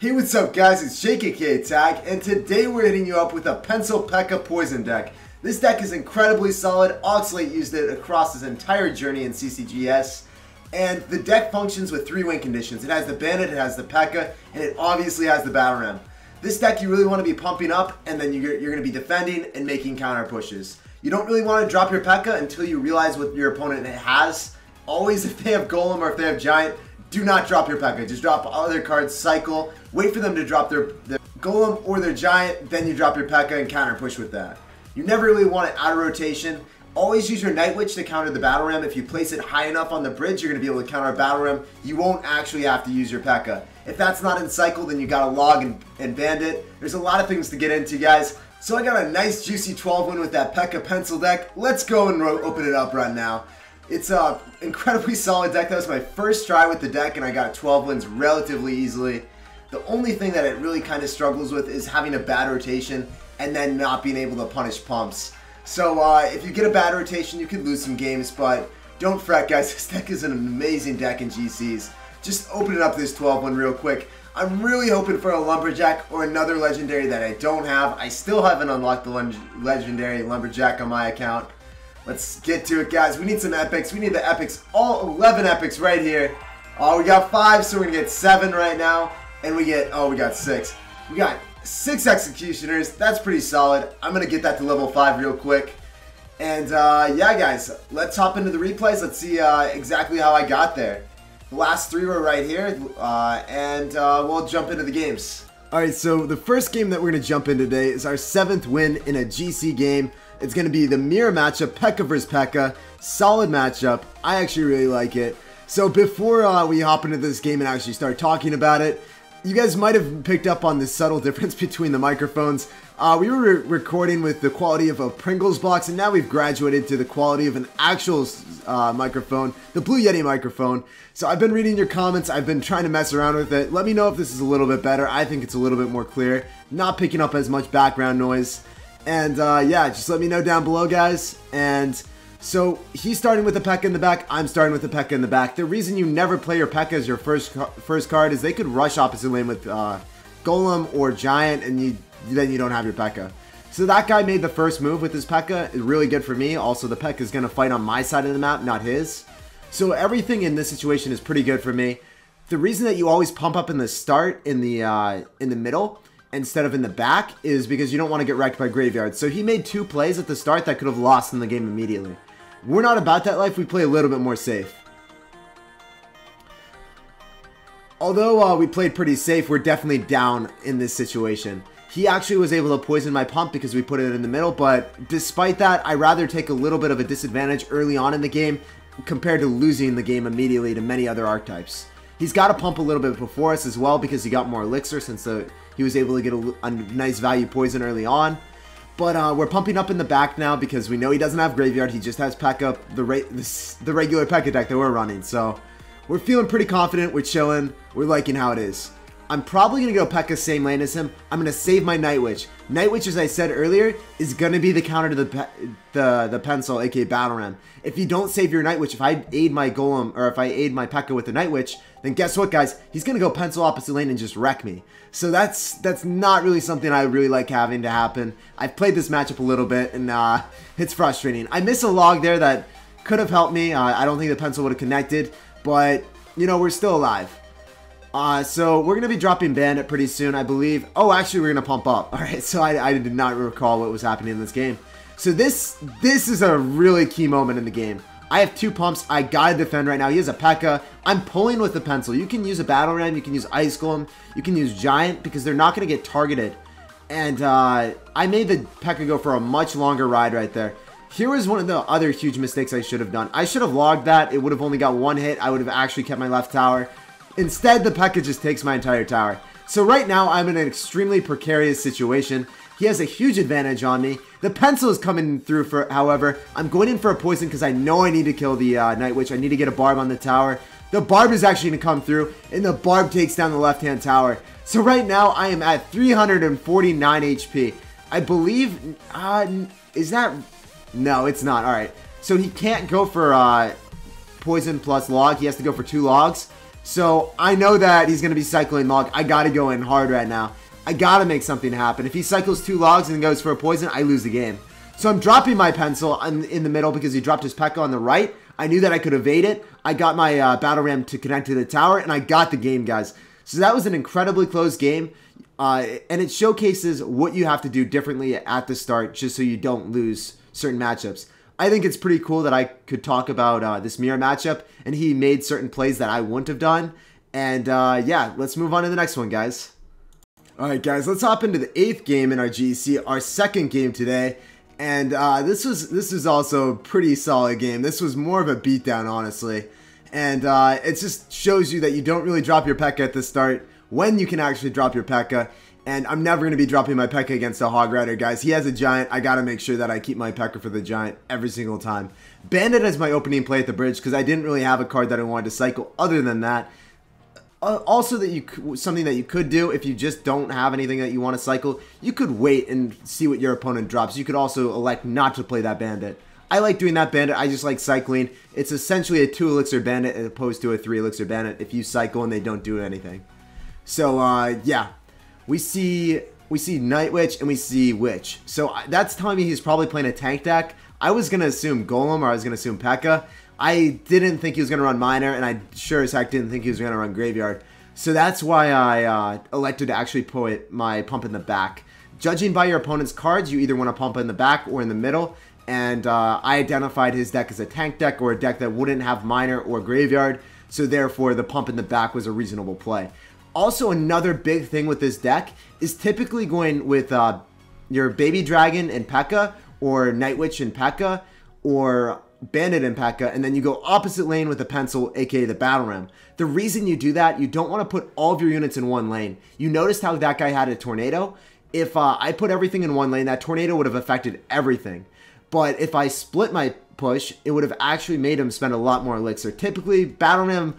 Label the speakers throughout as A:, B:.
A: Hey, what's up guys, it's SirTagCR, and today we're hitting you up with a Pencil Pekka Poison deck. This deck is incredibly solid. Oxalate used it across his entire journey in CCGS, and the deck functions with 3 win conditions. It has the Bandit, it has the Pekka, and it obviously has the Battle Ram. This deck you really want to be pumping up, and then you're going to be defending and making counter pushes. You don't really want to drop your Pekka until you realize what your opponent has. Always, if they have Golem or if they have Giant, do not drop your Pekka. Just drop all their cards, cycle, wait for them to drop their Golem or their Giant, then you drop your Pekka and counter push with that. You never really want it out of rotation. Always use your Night Witch to counter the Battle Ram. If you place it high enough on the bridge, you're going to be able to counter a Battle Ram. You won't actually have to use your Pekka. If that's not in cycle, then you got to log and Bandit. There's a lot of things to get into, guys. So I got a nice juicy 12 win with that Pekka Pencil deck. Let's go and open it up right now. It's an incredibly solid deck. That was my first try with the deck, and I got 12 wins relatively easily. The only thing that it really kind of struggles with is having a bad rotation and then not being able to punish pumps. So if you get a bad rotation, you could lose some games, but don't fret, guys. This deck is an amazing deck in GCs. Just opening up this 12 win real quick. I'm really hoping for a Lumberjack or another Legendary that I don't have. I still haven't unlocked the Legendary Lumberjack on my account. Let's get to it, guys. We need some epics. We need the epics. All 11 epics right here. Oh, we got 5, so we're going to get 7 right now. And we got 6. We got 6 Executioners. That's pretty solid. I'm going to get that to level 5 real quick. And, yeah, guys. Let's hop into the replays. Let's see exactly how I got there. The last 3 were right here. We'll jump into the games. Alright, so the first game that we're going to jump in today is our 7th win in a GC game. It's going to be the mirror matchup, Pekka vs. Pekka. Solid matchup. I actually really like it. So before we hop into this game and actually start talking about it, you guys might have picked up on this subtle difference between the microphones. We were recording with the quality of a Pringles box, and now we've graduated to the quality of an actual microphone, the Blue Yeti microphone. So I've been reading your comments. I've been trying to mess around with it. Let me know if this is a little bit better. I think it's a little bit more clear, not picking up as much background noise. And yeah, just let me know down below, guys. And so he's starting with the Pekka in the back. I'm starting with the Pekka in the back. The reason you never play your Pekka as your first card is they could rush opposite lane with Golem or Giant, and then you don't have your Pekka. So that guy made the first move with his Pekka. Is really good for me. Also, the Pekka is going to fight on my side of the map, not his. So everything in this situation is pretty good for me. The reason that you always pump up in the start in the middle instead of in the back is because you don't want to get wrecked by graveyards. So he made 2 plays at the start that could have lost in the game immediately. We're not about that life. We play a little bit more safe. Although we played pretty safe, we're definitely down in this situation. He actually was able to poison my pump because we put it in the middle, but despite that, I'd rather take a little bit of a disadvantage early on in the game compared to losing the game immediately to many other archetypes. He's got to pump a little bit before us as well because he got more elixir since he was able to get a nice value poison early on. But we're pumping up in the back now because we know he doesn't have graveyard. He just has Pekka, the regular Pekka deck that we're running. So we're feeling pretty confident. We're chilling. We're liking how it is. I'm probably going to go Pekka same lane as him. I'm going to save my Night Witch. Night Witch, as I said earlier, is going to be the counter to the Pencil, aka Battle Ram. If you don't save your Night Witch, if I aid my Golem, or if I aid my Pekka with the Night Witch, then guess what, guys? He's going to go Pencil opposite lane and just wreck me. So that's not really something I really like having to happen. I've played this matchup a little bit, and it's frustrating. I miss a log there that could have helped me. I don't think the Pencil would have connected, but, you know, we're still alive. So we're going to be dropping Bandit pretty soon, I believe. Oh, actually, we're going to pump up. All right, so I did not recall what was happening in this game. So this is a really key moment in the game. I have 2 pumps. I got to defend right now. He has a Pekka. I'm pulling with the Pencil. You can use a Battle Ram. You can use Ice Golem. You can use Giant because they're not going to get targeted. And I made the Pekka go for a much longer ride right there. Here was one of the other huge mistakes I should have done. I should have logged that. It would have only got 1 hit. I would have actually kept my left tower. Instead, the Pekka just takes my entire tower. So right now, I'm in an extremely precarious situation. He has a huge advantage on me. The Pencil is coming through, however. I'm going in for a poison because I know I need to kill the Night Witch. I need to get a Barb on the tower. The Barb is actually going to come through, and the Barb takes down the left-hand tower. So right now, I am at 349 HP. I believe, is that, no, it's not. All right. So he can't go for poison plus log. He has to go for 2 logs. So I know that he's going to be cycling log. I got to go in hard right now. I got to make something happen. If he cycles 2 logs and goes for a poison, I lose the game. So I'm dropping my pencil in the middle because he dropped his Pekka on the right. I knew that I could evade it. I got my battle ram to connect to the tower, and I got the game, guys. So that was an incredibly close game, and it showcases what you have to do differently at the start just so you don't lose certain matchups. I think it's pretty cool that I could talk about this mirror matchup, and he made certain plays that I wouldn't have done. And yeah, let's move on to the next one, guys. Alright guys, let's hop into the 8th game in our GC, our 2nd game today. And this was also a pretty solid game. This was more of a beatdown, honestly. And it just shows you that you don't really drop your Pekka at the start when you can actually drop your Pekka. And I'm never going to be dropping my Pekka against a Hog Rider, guys. He has a Giant. I got to make sure that I keep my Pekka for the Giant every single time. Bandit as my opening play at the bridge because I didn't really have a card that I wanted to cycle other than that. Also, something that you could do if you just don't have anything that you want to cycle, you could wait and see what your opponent drops. You could also elect not to play that Bandit. I like doing that Bandit. I just like cycling. It's essentially a 2 elixir Bandit as opposed to a 3 elixir Bandit if you cycle and they don't do anything. So yeah, we see Night Witch and we see Witch. So that's telling me he's probably playing a tank deck. I was gonna assume Golem or I was gonna assume Pekka. I didn't think he was going to run Miner, and I sure as heck didn't think he was going to run Graveyard. So that's why I elected to actually put my pump in the back. Judging by your opponent's cards, you either want to pump in the back or in the middle, and I identified his deck as a tank deck or a deck that wouldn't have Miner or Graveyard, so therefore the pump in the back was a reasonable play. Also, another big thing with this deck is typically going with your Baby Dragon and Pekka, or Night Witch and Pekka, or Bandit and Pekka, and then you go opposite lane with the pencil, aka the Battle Ram. The reason you do that, you don't want to put all of your units in one lane. You noticed how that guy had a Tornado? If I put everything in one lane, that Tornado would have affected everything. But if I split my push, it would have actually made him spend a lot more elixir. Typically, Battle Ram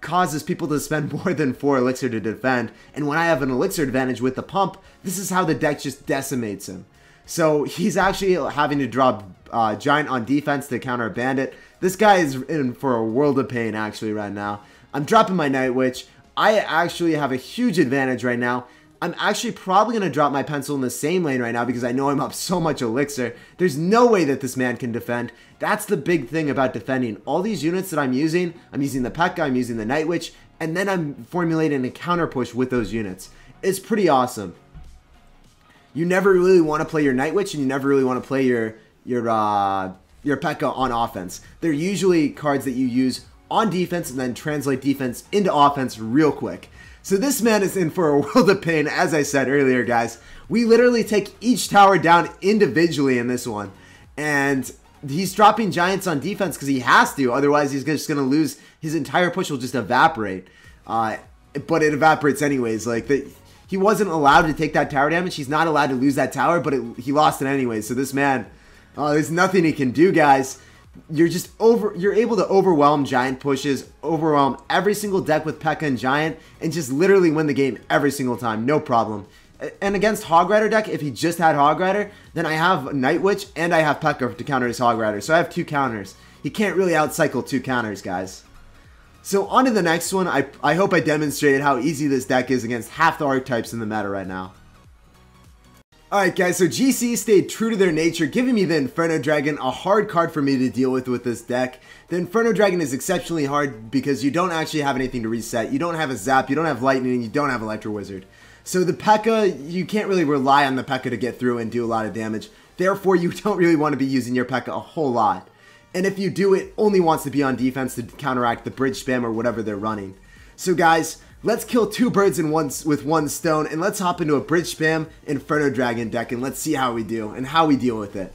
A: causes people to spend more than 4 elixir to defend, and when I have an elixir advantage with the pump, this is how the deck just decimates him. So he's actually having to drop Giant on defense to counter a Bandit. This guy is in for a world of pain actually right now. I'm dropping my Night Witch. I actually have a huge advantage right now. I'm actually probably going to drop my pencil in the same lane right now because I know I'm up so much elixir. There's no way that this man can defend. That's the big thing about defending. All these units that I'm using the Pekka, I'm using the Night Witch, and then I'm formulating a counter push with those units. It's pretty awesome. You never really want to play your Night Witch and you never really want to play your Pekka on offense. They're usually cards that you use on defense and then translate defense into offense real quick. So this man is in for a world of pain, as I said earlier, guys. We literally take each tower down individually in this one. And he's dropping Giants on defense because he has to, otherwise he's just going to lose. His entire push will just evaporate. But it evaporates anyways. He wasn't allowed to take that tower damage. He's not allowed to lose that tower, but he lost it anyways. So this man, there's nothing he can do, guys. You're able to overwhelm Giant pushes, overwhelm every single deck with Pekka and Giant, and just literally win the game every single time, no problem. And against Hog Rider deck, if he just had Hog Rider, then I have Night Witch and I have Pekka to counter his Hog Rider. So I have 2 counters. He can't really outcycle 2 counters, guys. So on to the next one. I hope I demonstrated how easy this deck is against half the archetypes in the meta right now. Alright guys, so GC stayed true to their nature, giving me the Inferno Dragon, a hard card for me to deal with this deck. The Inferno Dragon is exceptionally hard because you don't actually have anything to reset. You don't have a Zap, you don't have Lightning, and you don't have Electro Wizard. So the Pekka, you can't really rely on the Pekka to get through and do a lot of damage. Therefore, you don't really want to be using your Pekka a whole lot. And if you do, it only wants to be on defense to counteract the bridge spam or whatever they're running. So guys, let's kill 2 birds with 1 stone, and let's hop into a bridge spam Inferno Dragon deck, and let's see how we do and how we deal with it.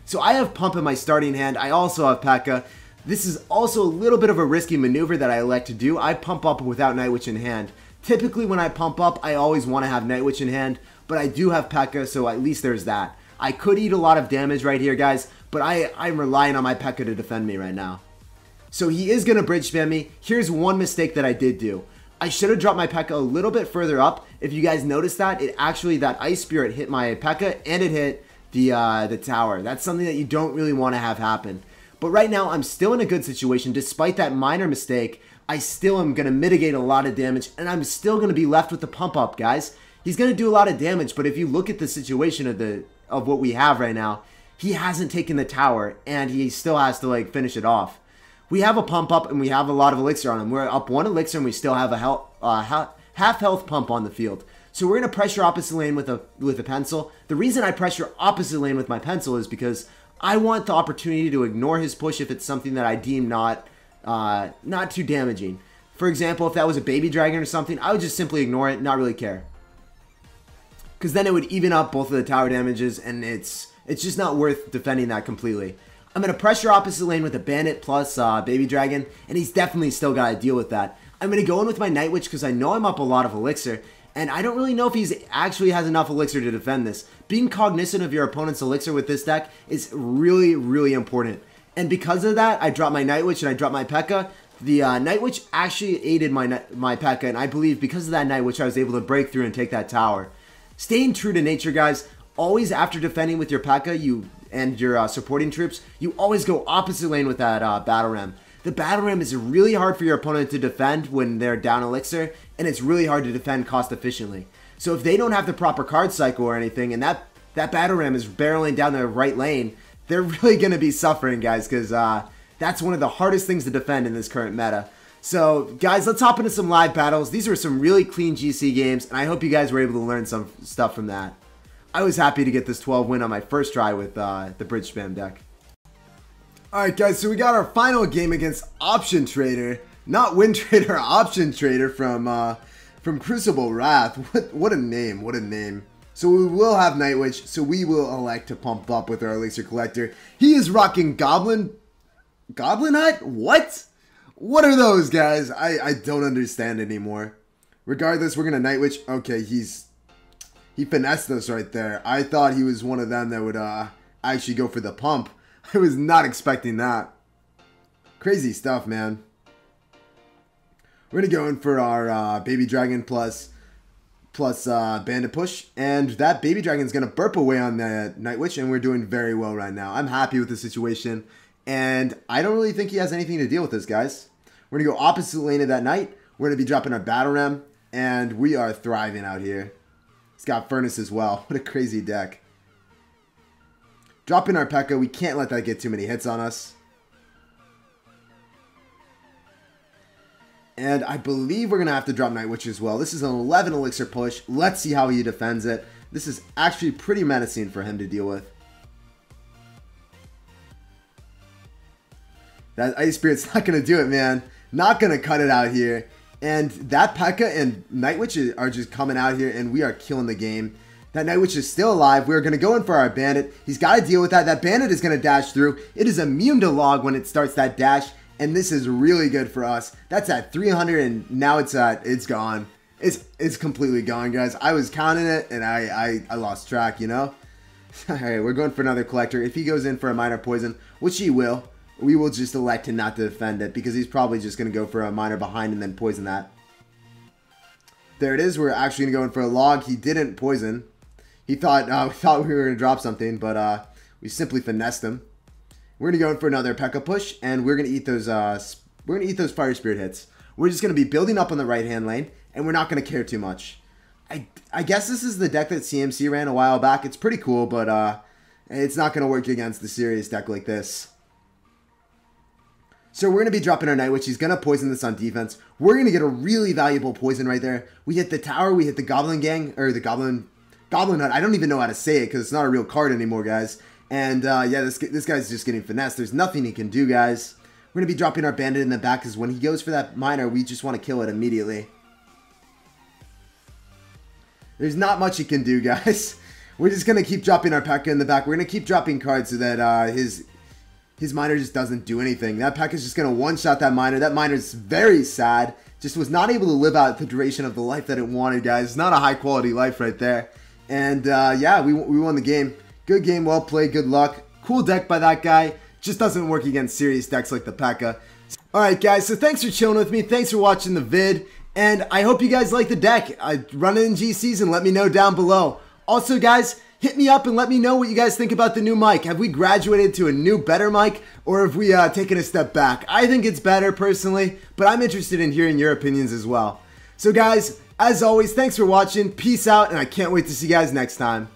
A: So I have Pump in my starting hand. I also have Pekka. This is also a little bit of a risky maneuver that I elect to do. I pump up without Night Witch in hand. Typically when I pump up, I always want to have Night Witch in hand, but I do have Pekka, so at least there's that. I could eat a lot of damage right here, guys, but I'm relying on my Pekka to defend me right now. So he is going to bridge spam me. Here's one mistake that I did do. I should have dropped my Pekka a little bit further up. If you guys noticed that, that Ice Spirit hit my Pekka and it hit the tower. That's something that you don't really want to have happen. But right now, I'm still in a good situation. Despite that minor mistake, I still am going to mitigate a lot of damage, and I'm still going to be left with the pump up, guys. He's going to do a lot of damage, but if you look at the situation of what we have right now, he hasn't taken the tower, and he still has to like finish it off. We have a pump up, and we have a lot of elixir on him. We're up 1 elixir, and we still have a half health pump on the field. So we're going to pressure opposite lane with a pencil. The reason I pressure opposite lane with my pencil is because I want the opportunity to ignore his push if it's something that I deem not too damaging. For example, if that was a baby dragon or something, I would just simply ignore it, not really care. Because then it would even up both of the tower damages, and it's just not worth defending that completely. I'm going to pressure opposite lane with a Bandit plus baby dragon, and he's definitely still got to deal with that. I'm going to go in with my Night Witch because I know I'm up a lot of elixir, and I don't really know if he's actually has enough elixir to defend this. Being cognizant of your opponent's elixir with this deck is really, really important. And because of that, I dropped my Night Witch and I dropped my Pekka. The Night Witch actually aided my Pekka, and I believe because of that Night Witch, I was able to break through and take that tower. Staying true to nature, guys. Always after defending with your Pekka and your supporting troops, you always go opposite lane with that Battle Ram. The Battle Ram is really hard for your opponent to defend when they're down elixir, and it's really hard to defend cost efficiently. So if they don't have the proper card cycle or anything, and that Battle Ram is barreling down their right lane, they're really going to be suffering, guys, because that's one of the hardest things to defend in this current meta. So, guys, let's hop into some live battles. These were some really clean GC games, and I hope you guys were able to learn some stuff from that. I was happy to get this 12 win on my first try with the Bridge Spam deck. Alright, guys, so we got our final game against Option Trader. Not Win Trader, Option Trader from Crucible Wrath. What a name, what a name. So we will have Night Witch, so we will elect to pump up with our Elixir Collector. He is rocking Goblin Hut? What? What are those, guys? I don't understand anymore. Regardless, we're going to Night Witch. Okay, he finessed us right there. I thought he was one of them that would actually go for the pump. I was not expecting that. Crazy stuff, man. We're going to go in for our Baby Dragon plus Bandit push. And that Baby Dragon is going to burp away on the Night Witch, and we're doing very well right now. I'm happy with the situation. And I don't really think he has anything to deal with this, guys. We're going to go opposite lane of that Knight. We're going to be dropping our Battle Ram. And we are thriving out here. He's got Furnace as well. What a crazy deck. Dropping our Pekka. We can't let that get too many hits on us. And I believe we're going to have to drop Night Witch as well. This is an 11 elixir push. Let's see how he defends it. This is actually pretty menacing for him to deal with. That Ice Spirit's not going to do it, man. Not going to cut it out here. And that Pekka and Night Witch are just coming out here, and we are killing the game. That Night Witch is still alive. We're going to go in for our Bandit. He's got to deal with that. That Bandit is going to dash through. It is immune to log when it starts that dash, and this is really good for us. That's at 300, and now it's gone. It's completely gone, guys. I was counting it, and I lost track, you know? Alright, we're going for another Collector. If he goes in for a Minor Poison, which he will, we will just elect him not to defend it, because he's probably just going to go for a Minor behind and then poison that. There it is. We're actually going to go in for a log. He didn't poison. He thought we were going to drop something, but we simply finessed him. We're going to go in for another Pekka push, and we're going to eat those Fire Spirit hits. We're just going to be building up on the right-hand lane, and we're not going to care too much. I guess this is the deck that CMC ran a while back. It's pretty cool, but it's not going to work against the serious deck like this. So we're going to be dropping our Night Witch. He's going to poison this on defense. We're going to get a really valuable poison right there. We hit the tower. We hit the Goblin Gang, or the Goblin Hut. I don't even know how to say it because it's not a real card anymore, guys. And yeah, this guy's just getting finessed. There's nothing he can do, guys. We're going to be dropping our Bandit in the back because when he goes for that Minor, we just want to kill it immediately. There's not much he can do, guys. We're just going to keep dropping our Pekka in the back. We're going to keep dropping cards so that his Minor just doesn't do anything. That Pekka's just going to one-shot that Minor. That Minor's very sad. Just was not able to live out the duration of the life that it wanted, guys. It's not a high-quality life right there. And yeah, we won the game. Good game, well played, good luck. Cool deck by that guy. Just doesn't work against serious decks like the Pekka. Alright guys, so thanks for chilling with me. Thanks for watching the vid. And I hope you guys like the deck. Run it in GCs and let me know down below. Also guys, hit me up and let me know what you guys think about the new mic. Have we graduated to a new, better mic, or have we taken a step back? I think it's better personally, but I'm interested in hearing your opinions as well. So guys, as always, thanks for watching, peace out, and I can't wait to see you guys next time.